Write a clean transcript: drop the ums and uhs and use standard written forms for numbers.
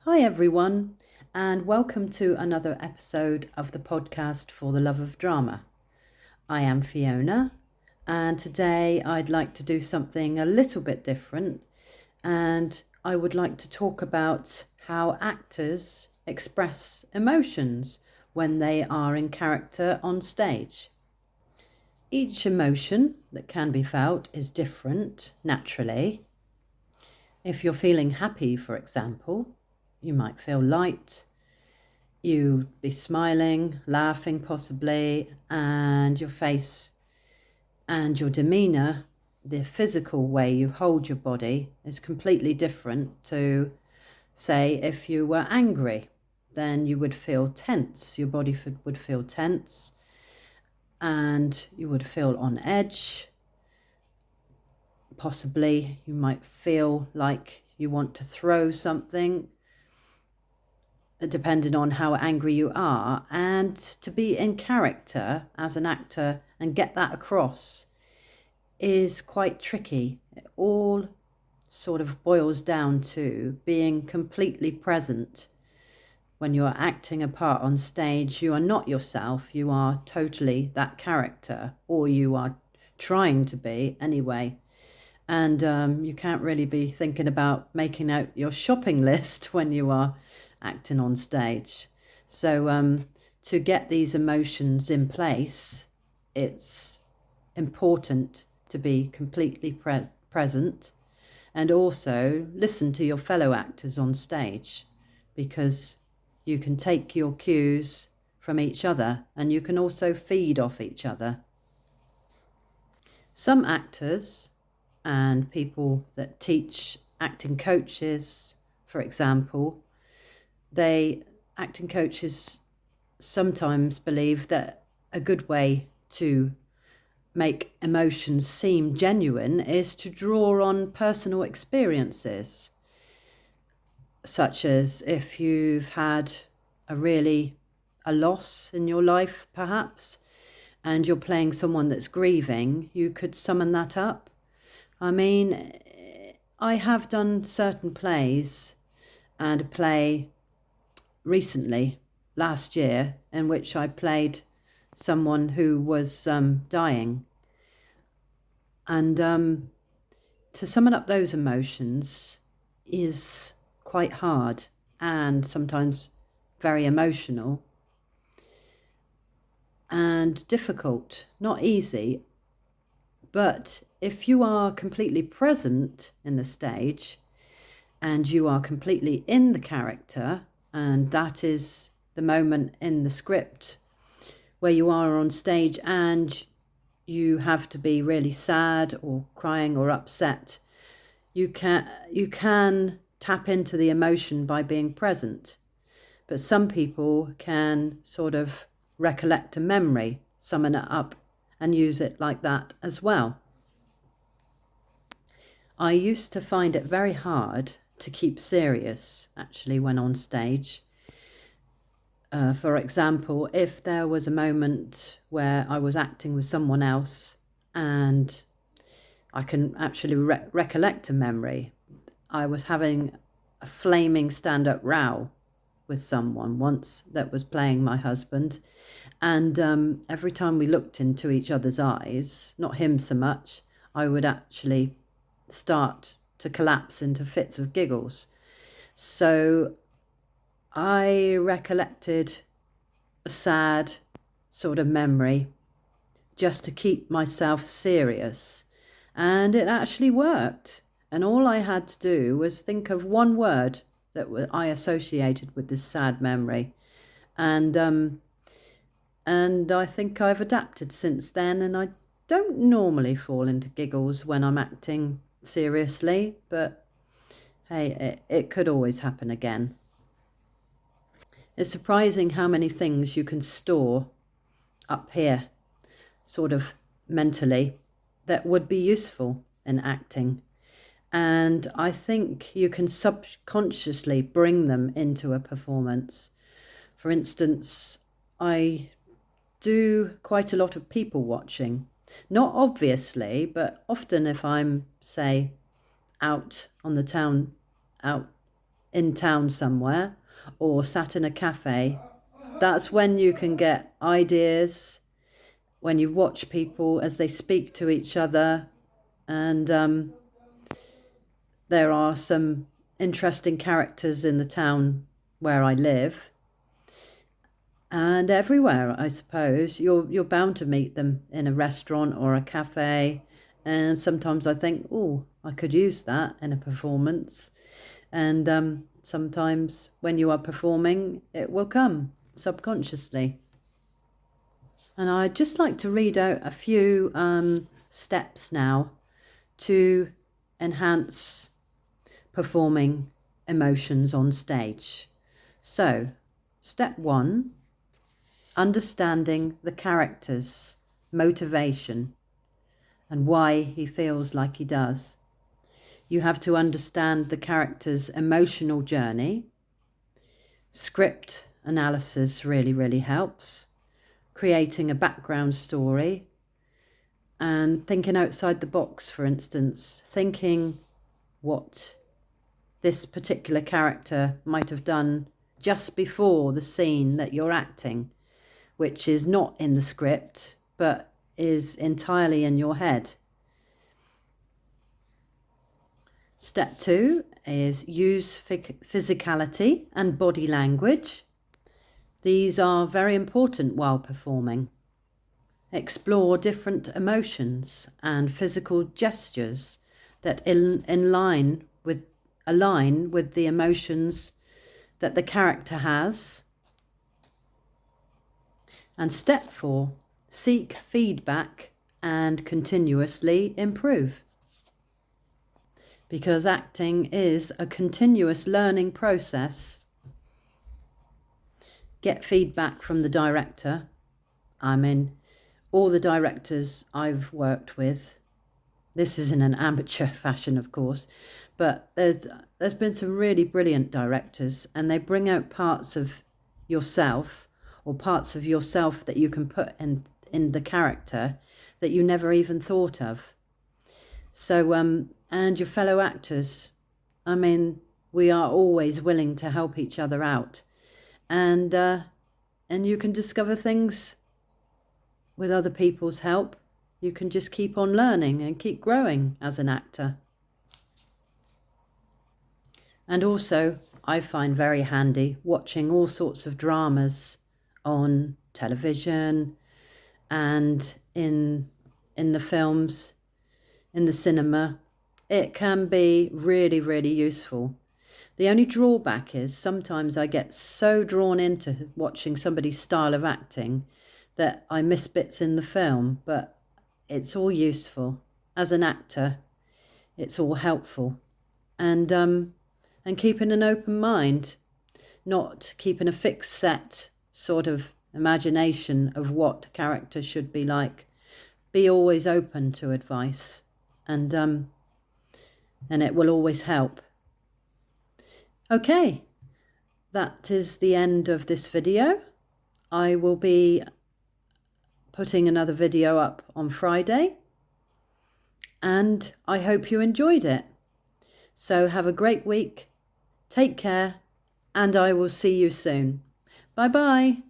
Hi, everyone, and welcome to another episode of the podcast For the Love of Drama. I am Fiona, and today I'd like to do something a little bit different, and I would like to talk about how actors express emotions when they are in character on stage. Each emotion that can be felt is different, naturally. If you're feeling happy, for example, you might feel light, you'd be smiling, laughing possibly, and your face and your demeanour, the physical way you hold your body, is completely different to, say, if you were angry. Then you would feel tense, your body would feel tense, and you would feel on edge. Possibly you might feel like you want to throw something, depending on how angry you are. And to be in character as an actor and get that across is quite tricky. It all sort of boils down to being completely present. When you're acting a part on stage, you are not yourself, you are totally that character, or you are trying to be anyway. And you can't really be thinking about making out your shopping list when you are acting on stage. So to get these emotions in place, it's important to be completely present and also listen to your fellow actors on stage, because you can take your cues from each other and you can also feed off each other. Some actors and people that teach, acting coaches, for example, acting coaches sometimes believe that a good way to make emotions seem genuine is to draw on personal experiences, such as if you've had a loss in your life, perhaps, and you're playing someone that's grieving, you could summon that up. I mean, I have done certain plays, and a play recently, last year, in which I played someone who was dying. And to summon up those emotions is quite hard and sometimes very emotional and difficult, not easy. But if you are completely present in the stage and you are completely in the character, and that is the moment in the script where you are on stage and you have to be really sad or crying or upset, you can tap into the emotion by being present. But some people can sort of recollect a memory, summon it up, and use it like that as well. I used to find it very hard to keep serious, actually, when on stage. For example, if there was a moment where I was acting with someone else and I can actually recollect a memory, I was having a flaming stand-up row with someone once that was playing my husband. And every time we looked into each other's eyes, not him so much, I would actually start to collapse into fits of giggles. So I recollected a sad sort of memory just to keep myself serious. And it actually worked. And all I had to do was think of one word that I associated with this sad memory. And I think I've adapted since then, and I don't normally fall into giggles when I'm acting seriously, but hey, it could always happen again. It's surprising how many things you can store up here, sort of mentally, that would be useful in acting. And I think you can subconsciously bring them into a performance. For instance, I do quite a lot of people watching. Not obviously, but often if I'm, say, out on the town, out in town somewhere or sat in a cafe, that's when you can get ideas, when you watch people as they speak to each other. And there are some interesting characters in the town where I live, and everywhere, I suppose. You're bound to meet them in a restaurant or a cafe, and sometimes I think, oh, I could use that in a performance. And sometimes when you are performing, it will come subconsciously. And I'd just like to read out a few steps now to enhance performing emotions on stage. So, step 1, understanding the character's motivation and why he feels like he does. You have to understand the character's emotional journey. Script analysis really helps. Creating a background story and thinking outside the box, for instance, thinking what this particular character might have done just before the scene that you're acting, which is not in the script, but is entirely in your head. Step 2 is use physicality and body language. These are very important while performing. Explore different emotions and physical gestures that align with the emotions that the character has. And step 4, seek feedback and continuously improve. Because acting is a continuous learning process. Get feedback from the director. I mean, all the directors I've worked with, this is in an amateur fashion, of course, but there's been some really brilliant directors, and they bring out parts of yourself, or parts of yourself that you can put in the character that you never even thought of. So, and your fellow actors, I mean, we are always willing to help each other out, and you can discover things with other people's help. You can just keep on learning and keep growing as an actor. And also, I find very handy watching all sorts of dramas on television and in the films, in the cinema. It can be really useful. The only drawback is sometimes I get so drawn into watching somebody's style of acting that I miss bits in the film, but it's all useful. As an actor, it's all helpful. And keeping an open mind, not keeping a fixed set sort of imagination of what character should be like. Be always open to advice, and it will always help. Okay, that is the end of this video. I will be putting another video up on Friday, and I hope you enjoyed it. So have a great week, take care, and I will see you soon. Bye bye.